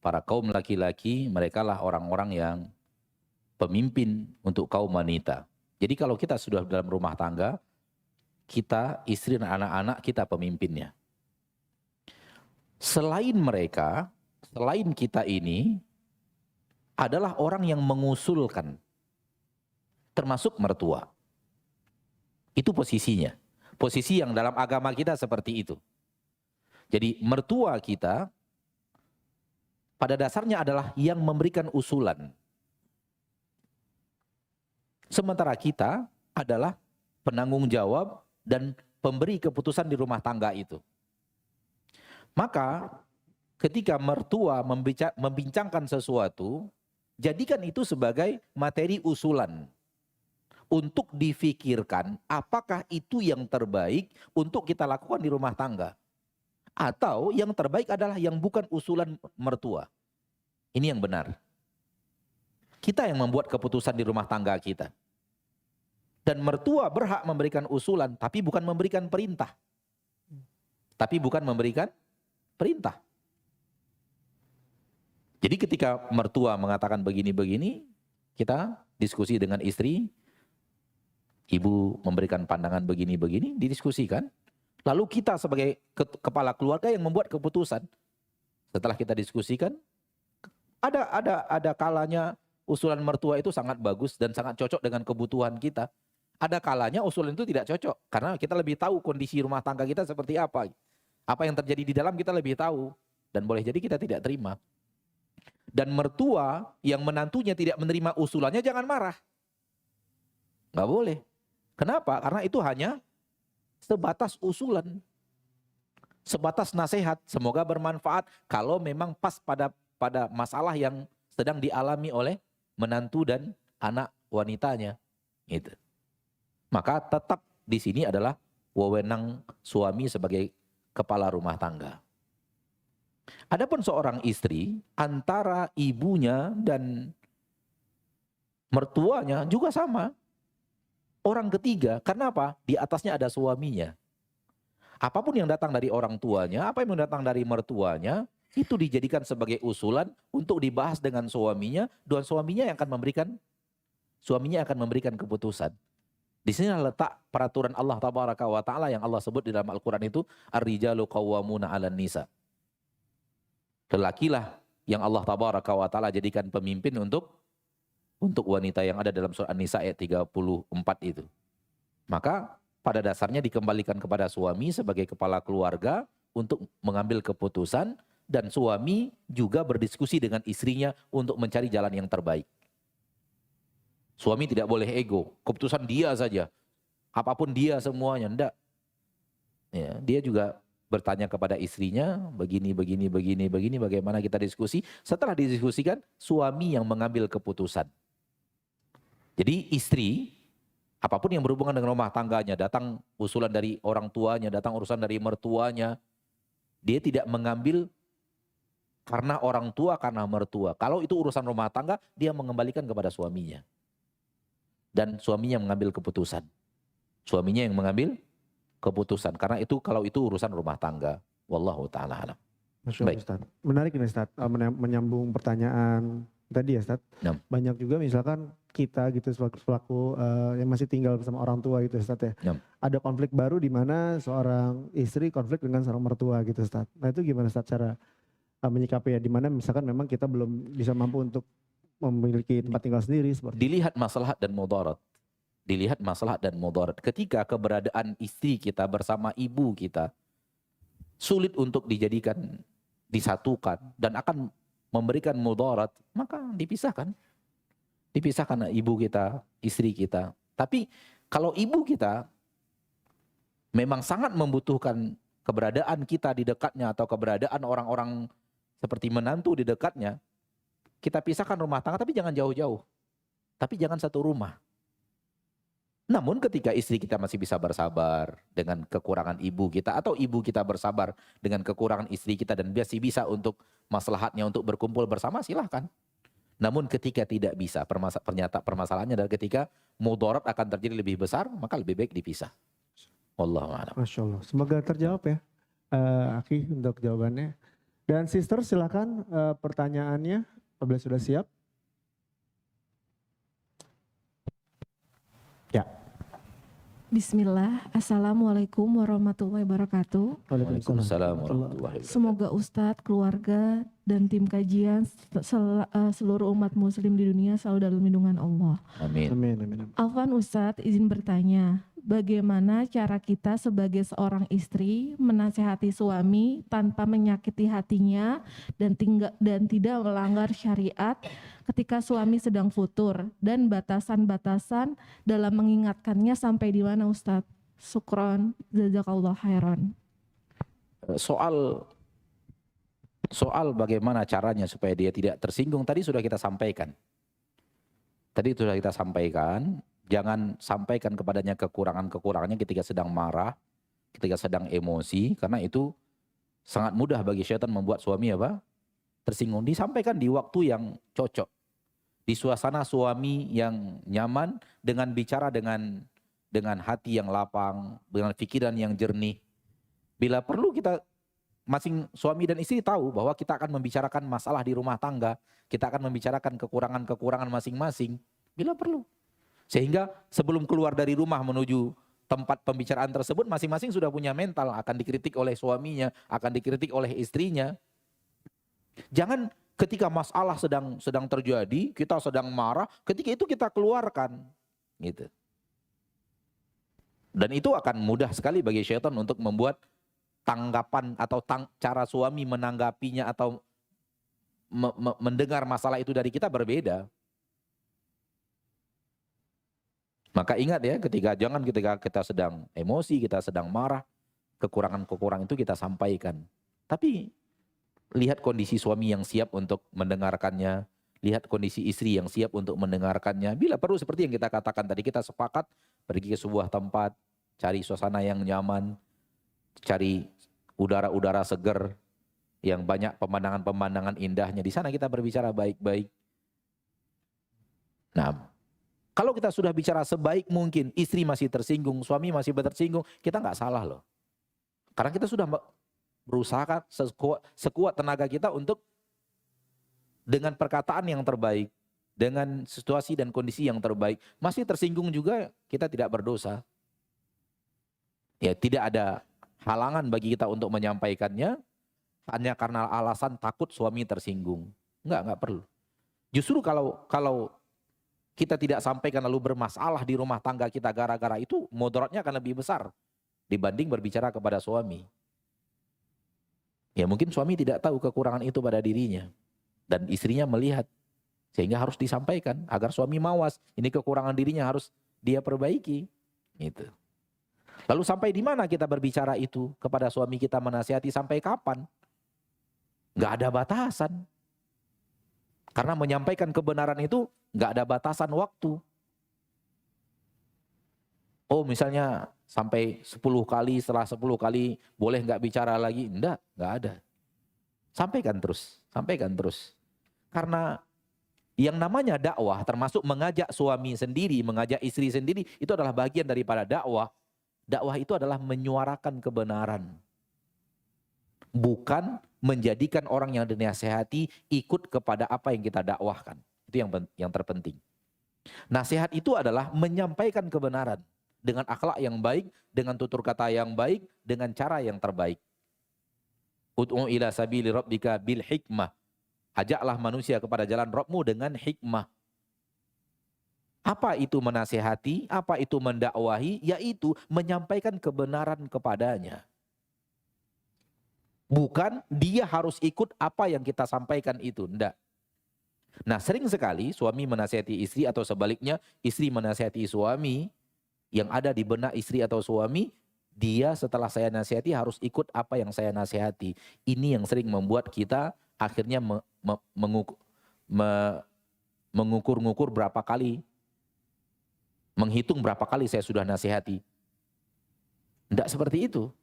para kaum laki-laki, merekalah orang-orang yang pemimpin untuk kaum wanita. Jadi kalau kita sudah dalam rumah tangga, kita, istri dan anak-anak, kita pemimpinnya. Selain mereka, selain kita ini, adalah orang yang mengusulkan, termasuk mertua. Itu posisinya. Posisi yang dalam agama kita seperti itu. Jadi mertua kita, pada dasarnya adalah yang memberikan usulan. Sementara kita adalah penanggung jawab dan pemberi keputusan di rumah tangga itu. Maka ketika mertua membincangkan sesuatu, jadikan itu sebagai materi usulan. Untuk difikirkan apakah itu yang terbaik untuk kita lakukan di rumah tangga. Atau yang terbaik adalah yang bukan usulan mertua. Ini yang benar. Kita yang membuat keputusan di rumah tangga kita. Dan mertua berhak memberikan usulan, tapi bukan memberikan perintah. Tapi bukan memberikan perintah. Jadi ketika mertua mengatakan begini-begini, kita diskusi dengan istri, ibu memberikan pandangan begini-begini, didiskusikan. Lalu kita sebagai kepala keluarga yang membuat keputusan. Setelah kita diskusikan, ada kalanya usulan mertua itu sangat bagus dan sangat cocok dengan kebutuhan kita. Ada kalanya usulan itu tidak cocok, karena kita lebih tahu kondisi rumah tangga kita seperti apa. Apa yang terjadi di dalam kita lebih tahu, dan boleh jadi kita tidak terima. Dan mertua yang menantunya tidak menerima usulannya jangan marah. Nggak boleh. Kenapa? Karena itu hanya sebatas usulan. Sebatas nasihat. Semoga bermanfaat kalau memang pas pada masalah yang sedang dialami oleh menantu dan anak wanitanya. Gitu. Maka tetap di sini adalah wewenang suami sebagai kepala rumah tangga. Adapun seorang istri, antara ibunya dan mertuanya juga sama. Orang ketiga, karena apa? Di atasnya ada suaminya. Apapun yang datang dari orang tuanya, apa yang datang dari mertuanya, itu dijadikan sebagai usulan untuk dibahas dengan suaminya, dan suaminya yang akan memberikan keputusan. Di sini letak peraturan Allah Tabaraka wa Ta'ala yang Allah sebut di dalam Al-Quran itu, Ar-rijalu qawwamuna 'alan nisa. Lelakilah yang Allah Tabaraka wa Ta'ala jadikan pemimpin untuk wanita yang ada dalam surah An-Nisa ayat 34 itu. Maka pada dasarnya dikembalikan kepada suami sebagai kepala keluarga untuk mengambil keputusan, dan suami juga berdiskusi dengan istrinya untuk mencari jalan yang terbaik. Suami tidak boleh ego, keputusan dia saja, apapun dia semuanya, enggak. Ya, dia juga bertanya kepada istrinya, begini, bagaimana kita diskusi. Setelah didiskusikan, suami yang mengambil keputusan. Jadi istri, apapun yang berhubungan dengan rumah tangganya, datang usulan dari orang tuanya, datang urusan dari mertuanya, dia tidak mengambil karena orang tua, karena mertua. Kalau itu urusan rumah tangga, dia mengembalikan kepada suaminya. Dan suaminya mengambil keputusan. Suaminya yang mengambil keputusan. Karena itu kalau itu urusan rumah tangga. Wallahu ta'ala alam. Masya Allah, Ustaz. Menarik ini Ustaz, menyambung pertanyaan tadi ya Ustaz. Ya. Banyak juga misalkan kita gitu selaku yang masih tinggal bersama orang tua gitu Ustaz ya. Ya. Ada konflik baru di mana seorang istri konflik dengan seorang mertua gitu Ustaz. Nah itu gimana Ustaz cara menyikapi ya, di mana misalkan memang kita belum bisa mampu untuk memiliki tempat tinggal sendiri seperti Dilihat maslahat dan mudarat. Dilihat maslahat dan mudarat. Ketika keberadaan istri kita bersama ibu kita sulit untuk dijadikan, disatukan dan akan memberikan mudarat, maka dipisahkan. Dipisahkan ibu kita, istri kita. Tapi kalau ibu kita memang sangat membutuhkan keberadaan kita di dekatnya atau keberadaan orang-orang seperti menantu di dekatnya, kita pisahkan rumah tangga, tapi jangan jauh-jauh. Tapi jangan satu rumah. Namun ketika istri kita masih bisa bersabar dengan kekurangan ibu kita, atau ibu kita bersabar dengan kekurangan istri kita dan masih bisa untuk maslahatnya untuk berkumpul bersama, silahkan. Namun ketika tidak bisa, permasalahannya adalah ketika mudarat akan terjadi lebih besar, maka lebih baik dipisah. Wallahu a'lam. Masya Allah. Semoga terjawab ya Aki untuk jawabannya. Dan sister silakan pertanyaannya apabila sudah siap. Ya. Bismillah, Assalamualaikum warahmatullahi wabarakatuh. Waalaikumsalam warahmatullahi wabarakatuh. Semoga Ustadz, keluarga, dan tim kajian seluruh umat muslim di dunia selalu dalam lindungan Allah. Amin. Amin, amin, amin. Afwan Ustadz, izin bertanya, bagaimana cara kita sebagai seorang istri menasehati suami tanpa menyakiti hatinya dan tidak melanggar syariat ketika suami sedang futur, dan batasan-batasan dalam mengingatkannya sampai di mana Ustadz? Syukron, jazakallah khairan. Soal bagaimana caranya supaya dia tidak tersinggung tadi sudah kita sampaikan. Jangan sampaikan kepadanya kekurangannya ketika sedang marah, ketika sedang emosi, karena itu sangat mudah bagi syaitan membuat suami tersinggung. Disampaikan di waktu yang cocok, di suasana suami yang nyaman, dengan bicara dengan hati yang lapang, dengan pikiran yang jernih. Bila perlu kita masing suami dan istri tahu bahwa kita akan membicarakan masalah di rumah tangga, kita akan membicarakan kekurangan-kekurangan masing-masing bila perlu. Sehingga sebelum keluar dari rumah menuju tempat pembicaraan tersebut, masing-masing sudah punya mental, akan dikritik oleh suaminya, akan dikritik oleh istrinya. Jangan ketika masalah sedang terjadi, kita sedang marah, ketika itu kita keluarkan, gitu. Dan itu akan mudah sekali bagi syaitan untuk membuat tanggapan atau cara suami menanggapinya atau mendengar masalah itu dari kita berbeda. Maka ingat ya, ketika kita sedang emosi, kita sedang marah, kekurangan-kekurangan itu kita sampaikan. Tapi lihat kondisi suami yang siap untuk mendengarkannya, lihat kondisi istri yang siap untuk mendengarkannya. Bila perlu seperti yang kita katakan tadi, kita sepakat pergi ke sebuah tempat, cari suasana yang nyaman, cari udara-udara segar yang banyak pemandangan-pemandangan indahnya. Di sana kita berbicara baik-baik. Nah, kalau kita sudah bicara sebaik mungkin, istri masih tersinggung, suami masih tersinggung, kita nggak salah loh. Karena kita sudah berusaha sekuat tenaga kita untuk dengan perkataan yang terbaik, dengan situasi dan kondisi yang terbaik, masih tersinggung juga, kita tidak berdosa. Ya, tidak ada halangan bagi kita untuk menyampaikannya hanya karena alasan takut suami tersinggung. Enggak perlu. Justru kalau kita tidak sampaikan lalu bermasalah di rumah tangga kita gara-gara itu, mudaratnya akan lebih besar dibanding berbicara kepada suami. Ya mungkin suami tidak tahu kekurangan itu pada dirinya dan istrinya melihat, sehingga harus disampaikan agar suami mawas, ini kekurangan dirinya harus dia perbaiki. Gitu. Lalu sampai di mana kita berbicara itu kepada suami kita, menasihati sampai kapan? Nggak ada batasan. Karena menyampaikan kebenaran itu nggak ada batasan waktu. Oh misalnya sampai 10 kali, setelah 10 kali boleh nggak bicara lagi? Nggak ada. Sampaikan terus. Karena yang namanya dakwah termasuk mengajak suami sendiri, mengajak istri sendiri, itu adalah bagian daripada dakwah. Dakwah itu adalah menyuarakan kebenaran. Bukan menjadikan orang yang dinasehati ikut kepada apa yang kita dakwahkan. Itu yang terpenting. Nasihat itu adalah menyampaikan kebenaran dengan akhlak yang baik, dengan tutur kata yang baik, dengan cara yang terbaik. Ud'u ila sabili rabbika bil hikmah. Ajaklah manusia kepada jalan Rabbmu dengan hikmah. Apa itu menasihati? Apa itu mendakwahi? Yaitu menyampaikan kebenaran kepadanya. Bukan dia harus ikut apa yang kita sampaikan itu, enggak. Nah sering sekali suami menasihati istri atau sebaliknya istri menasihati suami, yang ada di benak istri atau suami, dia setelah saya nasihati harus ikut apa yang saya nasihati. Ini yang sering membuat kita akhirnya mengukur-ngukur berapa kali, menghitung berapa kali saya sudah nasihati. Enggak seperti itu.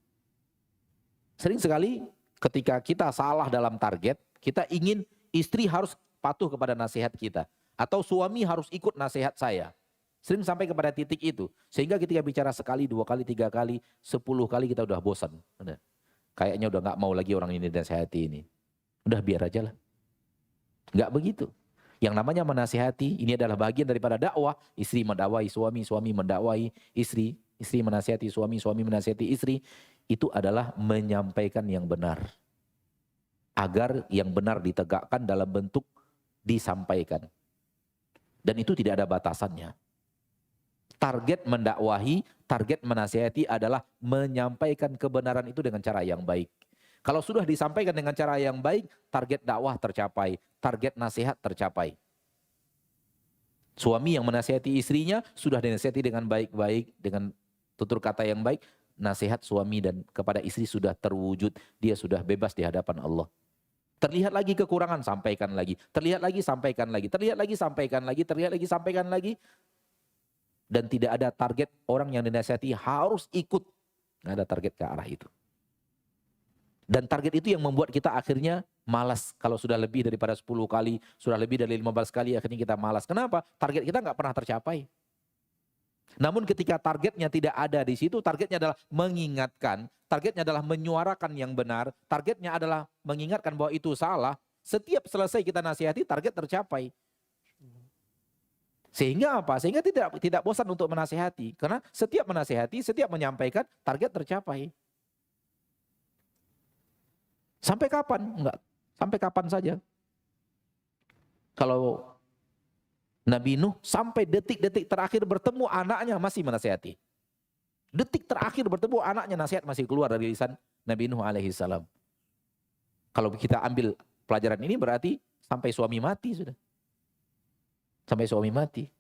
Sering sekali ketika kita salah dalam target, kita ingin istri harus patuh kepada nasihat kita. Atau suami harus ikut nasihat saya. Sering sampai kepada titik itu. Sehingga ketika bicara sekali, 2 kali, 3 kali, 10 kali kita udah bosan. Kayaknya udah gak mau lagi orang ini nasihati ini. Udah biar aja lah. Enggak begitu. Yang namanya menasihati, ini adalah bagian daripada dakwah. Istri mendakwai suami, suami mendakwai istri, istri menasihati suami, suami menasihati istri. Itu adalah menyampaikan yang benar. Agar yang benar ditegakkan dalam bentuk disampaikan. Dan itu tidak ada batasannya. Target mendakwahi, target menasihati adalah menyampaikan kebenaran itu dengan cara yang baik. Kalau sudah disampaikan dengan cara yang baik, target dakwah tercapai, target nasihat tercapai. Suami yang menasihati istrinya sudah dinasihati dengan baik-baik, dengan tutur kata yang baik, nasihat suami dan kepada istri sudah terwujud, dia sudah bebas di hadapan Allah. Terlihat lagi kekurangan, sampaikan lagi. Terlihat lagi, sampaikan lagi. Terlihat lagi, sampaikan lagi. Terlihat lagi, sampaikan lagi. Dan tidak ada target orang yang dinasihati harus ikut. Nggak ada target ke arah itu. Dan target itu yang membuat kita akhirnya malas. Kalau sudah lebih daripada 10 kali, sudah lebih dari 15 kali, akhirnya kita malas. Kenapa? Target kita nggak pernah tercapai. Namun ketika targetnya tidak ada di situ, targetnya adalah mengingatkan, targetnya adalah menyuarakan yang benar, targetnya adalah mengingatkan bahwa itu salah. Setiap selesai kita nasihati, target tercapai. Sehingga apa? Sehingga tidak bosan untuk menasihati. Karena setiap menasihati, setiap menyampaikan, target tercapai. Sampai kapan? Enggak. Sampai kapan saja. Kalau Nabi Nuh sampai detik-detik terakhir bertemu anaknya masih menasihati. Detik terakhir bertemu anaknya, nasihat masih keluar dari lisan Nabi Nuh alaihi salam. Kalau kita ambil pelajaran ini berarti sampai suami mati sudah. Sampai suami mati.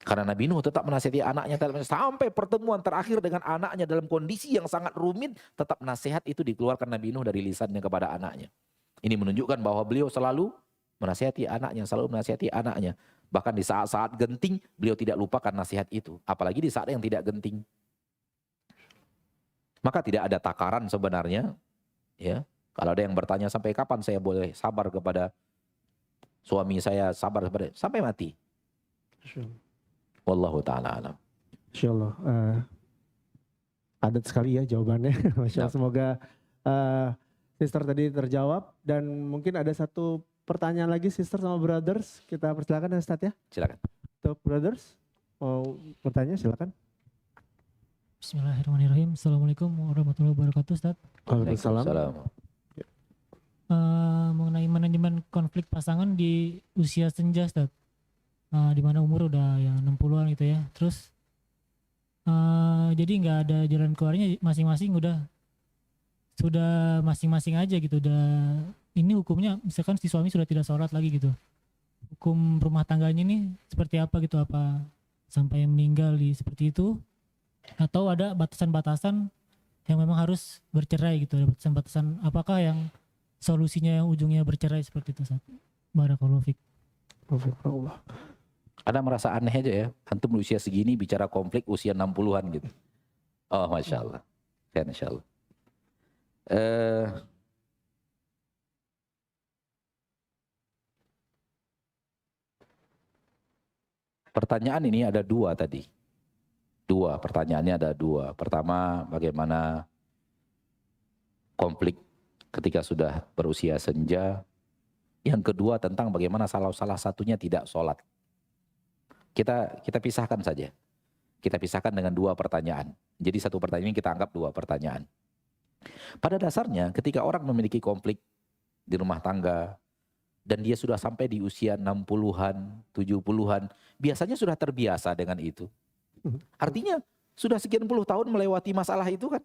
Karena Nabi Nuh tetap menasihati anaknya sampai pertemuan terakhir dengan anaknya dalam kondisi yang sangat rumit, tetap nasihat itu dikeluarkan Nabi Nuh dari lisannya kepada anaknya. Ini menunjukkan bahwa beliau selalu menasihati anaknya, selalu menasihati anaknya. Bahkan di saat-saat genting, beliau tidak lupakan nasihat itu. Apalagi di saat yang tidak genting. Maka tidak ada takaran sebenarnya. Ya, kalau ada yang bertanya sampai kapan saya boleh sabar kepada suami saya, sabar sampai mati. Wallahu ta'ala alam. Insyaallah. Padat sekali ya jawabannya. Masya Allah. Semoga sister tadi terjawab. Dan mungkin ada satu pertanyaan lagi sister sama brothers. Kita persilakan ya Ustadz ya. Silakan. Untuk brothers mau bertanya silakan. Bismillahirrahmanirrahim. Assalamualaikum warahmatullahi wabarakatuh Ustadz. Waalaikumsalam. Mengenai manajemen konflik pasangan di usia senja Ustadz. Di mana umur udah yang 60-an gitu ya. Terus jadi nggak ada jalan keluarnya, masing-masing sudah masing-masing aja gitu. Udah ini hukumnya misalkan si suami sudah tidak sholat lagi gitu. Hukum rumah tangganya ini seperti apa gitu, apa sampai meninggal seperti itu, atau ada batasan-batasan yang memang harus bercerai gitu, ada batasan-batasan apakah yang solusinya yang ujungnya bercerai seperti itu Ustaz. Barakallahu fiik. Ada merasa aneh aja ya, antum usia segini bicara konflik usia 60-an gitu. Oh Masya Allah. Ya Masya Allah. Pertanyaan ini ada dua tadi. Pertanyaannya ada dua. Pertama, bagaimana konflik ketika sudah berusia senja. Yang kedua tentang bagaimana salah satunya tidak sholat. Kita pisahkan saja. Kita pisahkan dengan dua pertanyaan. Jadi satu pertanyaan kita anggap dua pertanyaan. Pada dasarnya ketika orang memiliki konflik di rumah tangga dan dia sudah sampai di usia 60-an, 70-an, biasanya sudah terbiasa dengan itu. Artinya sudah sekian puluh tahun melewati masalah itu kan.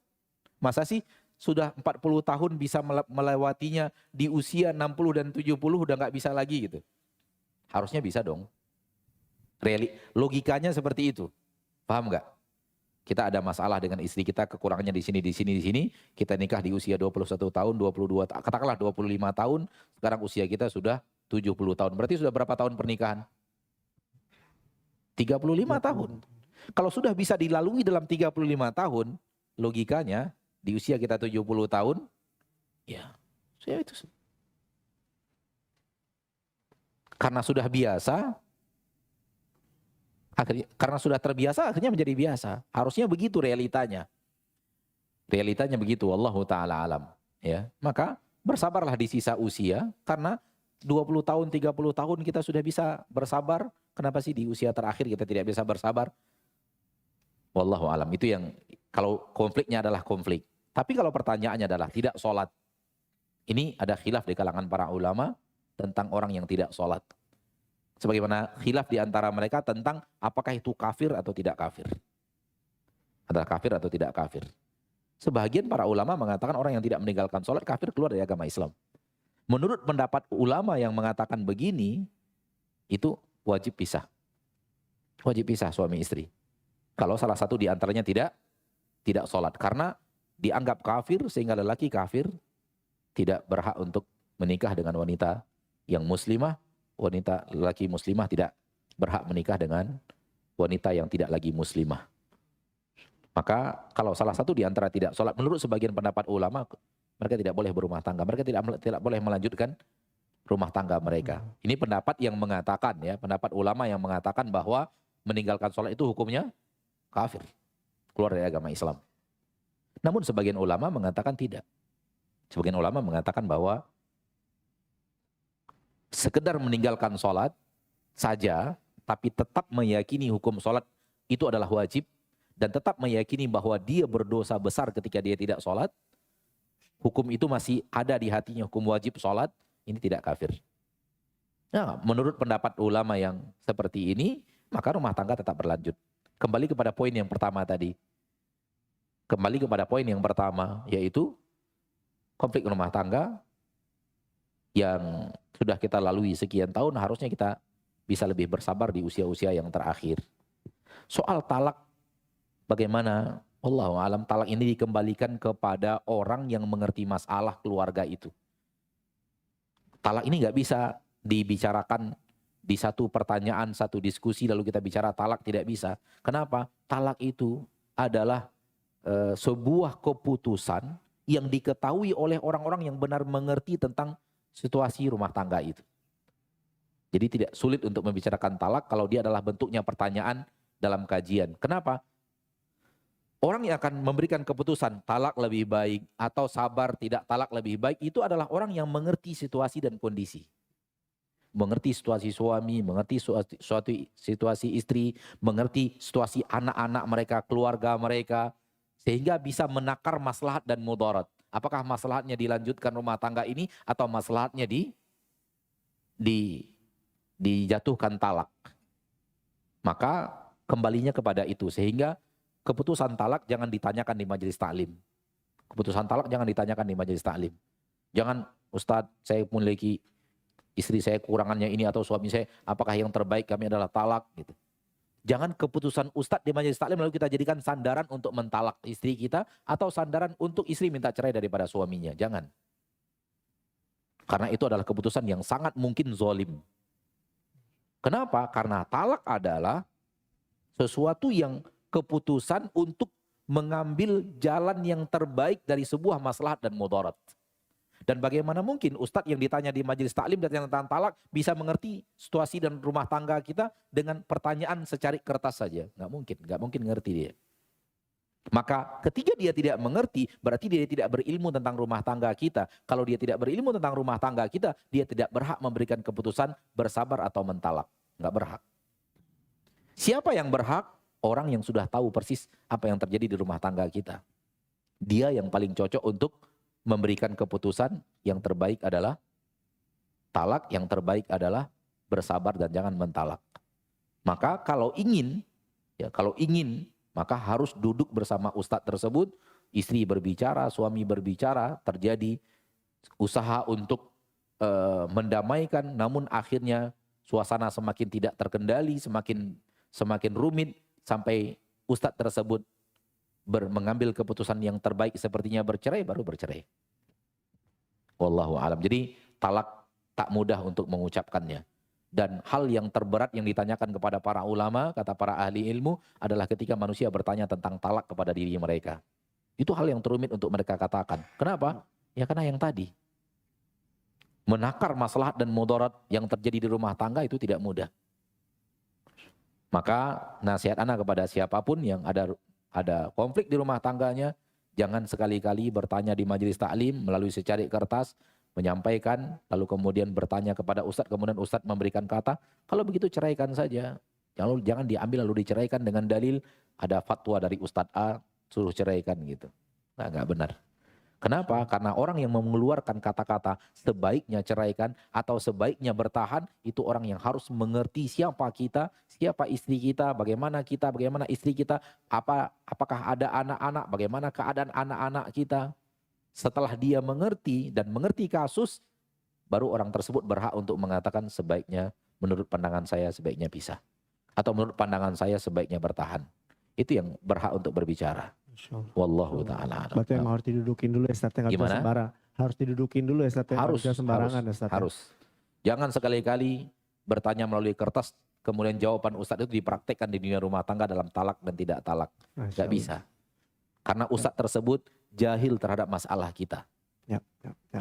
Masa sih sudah 40 tahun bisa melewatinya di usia 60 dan 70 udah nggak bisa lagi gitu. Harusnya bisa dong. Logikanya seperti itu. Paham nggak? Kita ada masalah dengan istri kita, kekurangannya di sini. Kita nikah di usia 21 tahun, 22, katakanlah 25 tahun. Sekarang usia kita sudah 70 tahun. Berarti sudah berapa tahun pernikahan? 35 tahun. Kalau sudah bisa dilalui dalam 35 tahun, logikanya di usia kita 70 tahun, ya itu. Karena sudah biasa, karena sudah terbiasa akhirnya menjadi biasa. Harusnya begitu realitanya. Realitanya begitu, wallahu ta'ala alam. ya, maka bersabarlah di sisa usia, karena 20 tahun, 30 tahun kita sudah bisa bersabar, kenapa sih di usia terakhir kita tidak bisa bersabar? Wallahu alam, itu yang kalau konfliknya adalah konflik. Tapi kalau pertanyaannya adalah tidak sholat, ini ada khilaf di kalangan para ulama tentang orang yang tidak sholat. Sebagaimana khilaf di antara mereka tentang apakah itu kafir atau tidak kafir. Adalah kafir atau tidak kafir. Sebagian para ulama mengatakan orang yang tidak meninggalkan sholat kafir, keluar dari agama Islam. Menurut pendapat ulama yang mengatakan begini, itu wajib pisah. Wajib pisah suami istri. Kalau salah satu di antaranya tidak sholat. Karena dianggap kafir sehingga lelaki kafir tidak berhak untuk menikah dengan wanita yang muslimah. Wanita lelaki muslimah tidak berhak menikah dengan wanita yang tidak lagi muslimah. Maka kalau salah satu di antara tidak sholat, menurut sebagian pendapat ulama, mereka tidak boleh berumah tangga. Mereka tidak boleh melanjutkan rumah tangga mereka. Ini pendapat yang mengatakan, ya, pendapat ulama yang mengatakan bahwa meninggalkan sholat itu hukumnya kafir, keluar dari agama Islam. Namun sebagian ulama mengatakan tidak. Sebagian ulama mengatakan bahwa sekedar meninggalkan sholat saja, tapi tetap meyakini hukum sholat itu adalah wajib, dan tetap meyakini bahwa dia berdosa besar ketika dia tidak sholat, hukum itu masih ada di hatinya, hukum wajib sholat, ini tidak kafir. Nah, menurut pendapat ulama yang seperti ini, maka rumah tangga tetap berlanjut. Kembali kepada poin yang pertama tadi. Kembali kepada poin yang pertama, yaitu konflik rumah tangga yang sudah kita lalui sekian tahun, harusnya kita bisa lebih bersabar di usia-usia yang terakhir. Soal talak, bagaimana? Wallahu alam, talak ini dikembalikan kepada orang yang mengerti masalah keluarga itu. Talak ini nggak bisa dibicarakan di satu pertanyaan, satu diskusi lalu kita bicara talak, tidak bisa. Kenapa? Talak itu adalah sebuah keputusan yang diketahui oleh orang-orang yang benar mengerti tentang situasi rumah tangga itu. Jadi tidak sulit untuk membicarakan talak kalau dia adalah bentuknya pertanyaan dalam kajian. Kenapa? Orang yang akan memberikan keputusan talak lebih baik atau sabar tidak talak lebih baik itu adalah orang yang mengerti situasi dan kondisi. Mengerti situasi suami, mengerti situasi istri, mengerti situasi anak-anak mereka, keluarga mereka, sehingga bisa menakar maslahat dan mudarat. Apakah maslahatnya dilanjutkan rumah tangga ini atau maslahatnya dijatuhkan talak. Maka kembalinya kepada itu, sehingga keputusan talak jangan ditanyakan di majelis taklim. Keputusan talak jangan ditanyakan di majelis taklim. Jangan, Ustadz, saya memiliki istri saya kekurangannya ini, atau suami saya, apakah yang terbaik kami adalah talak gitu. Jangan keputusan Ustadz di majelis taklim lalu kita jadikan sandaran untuk mentalak istri kita, atau sandaran untuk istri minta cerai daripada suaminya. Jangan. Karena itu adalah keputusan yang sangat mungkin zalim. Kenapa? Karena talak adalah sesuatu yang keputusan untuk mengambil jalan yang terbaik dari sebuah maslahat dan mudarat. Dan bagaimana mungkin Ustadz yang ditanya di majelis taklim dan tentang talak bisa mengerti situasi dan rumah tangga kita dengan pertanyaan secari kertas saja? Nggak mungkin ngerti dia. Maka ketika dia tidak mengerti, berarti dia tidak berilmu tentang rumah tangga kita. Kalau dia tidak berilmu tentang rumah tangga kita, dia tidak berhak memberikan keputusan bersabar atau mentalak. Nggak berhak. Siapa yang berhak? Orang yang sudah tahu persis apa yang terjadi di rumah tangga kita. Dia yang paling cocok untuk memberikan keputusan. Yang terbaik adalah talak, yang terbaik adalah bersabar dan jangan mentalak. Maka kalau ingin, maka harus duduk bersama ustadz tersebut, istri berbicara, suami berbicara, terjadi usaha untuk mendamaikan, namun akhirnya suasana semakin tidak terkendali, semakin rumit, sampai ustadz tersebut mengambil keputusan yang terbaik sepertinya bercerai, baru bercerai. Wallahu alam. Jadi talak tak mudah untuk mengucapkannya. Dan hal yang terberat yang ditanyakan kepada para ulama, kata para ahli ilmu, adalah ketika manusia bertanya tentang talak kepada diri mereka. Itu hal yang terumit untuk mereka katakan. Kenapa? Ya karena yang tadi. Menakar maslahat dan mudarat yang terjadi di rumah tangga itu tidak mudah. Maka nasihat ana kepada siapapun yang ada konflik di rumah tangganya, Jangan sekali-kali bertanya di majelis taklim melalui secari kertas, menyampaikan, lalu kemudian bertanya kepada ustadz, kemudian ustadz memberikan kata, kalau begitu ceraikan saja. Jangan diambil lalu diceraikan dengan dalil ada fatwa dari ustadz A, suruh ceraikan gitu. Nah, nggak benar. Kenapa? Karena orang yang mengeluarkan kata-kata sebaiknya ceraikan atau sebaiknya bertahan, itu orang yang harus mengerti siapa kita, siapa istri kita, bagaimana istri kita, apakah ada anak-anak, bagaimana keadaan anak-anak kita. Setelah dia mengerti dan mengerti kasus, baru orang tersebut berhak untuk mengatakan sebaiknya, menurut pandangan saya sebaiknya pisah. Atau menurut pandangan saya sebaiknya bertahan. Itu yang berhak untuk berbicara. Wallahu ta'ala a'lam. Berarti yang harus didudukin dulu ya Ustaz, nggak bisa Gimana? sembarang. Harus didudukin dulu ya Ustaz, nggak bisa sembarangan ya Ustaz. Harus. Jangan sekali-kali bertanya melalui kertas, kemudian jawaban ustadz itu dipraktekkan di dunia rumah tangga dalam talak dan tidak talak. Masya Gak bisa. Karena ustadz tersebut jahil terhadap masalah kita. Ya.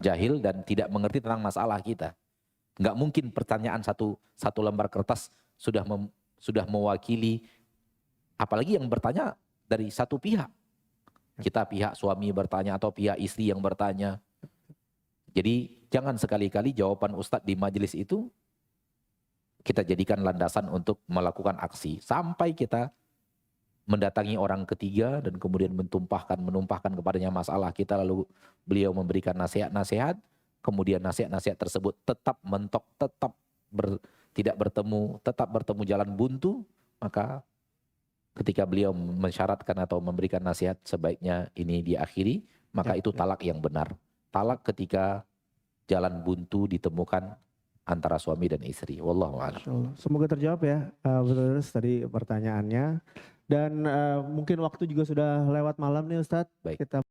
Jahil dan tidak mengerti tentang masalah kita. Gak mungkin pertanyaan satu lembar kertas sudah mewakili, apalagi yang bertanya dari satu pihak. Kita pihak suami bertanya atau pihak istri yang bertanya. Jadi jangan sekali-kali jawaban ustadz di majelis itu kita jadikan landasan untuk melakukan aksi. Sampai kita mendatangi orang ketiga dan kemudian menumpahkan kepadanya masalah kita, lalu beliau memberikan nasihat-nasihat, kemudian nasihat-nasihat tersebut tetap mentok, tidak bertemu jalan buntu, maka ketika beliau mensyaratkan atau memberikan nasihat sebaiknya ini diakhiri, maka itu talak yang benar. Talak ketika jalan buntu ditemukan antara suami dan istri. Wallahu a'lam. Semoga terjawab ya betul tadi pertanyaannya. Dan mungkin waktu juga sudah lewat malam nih Ustadz. Baik. Kita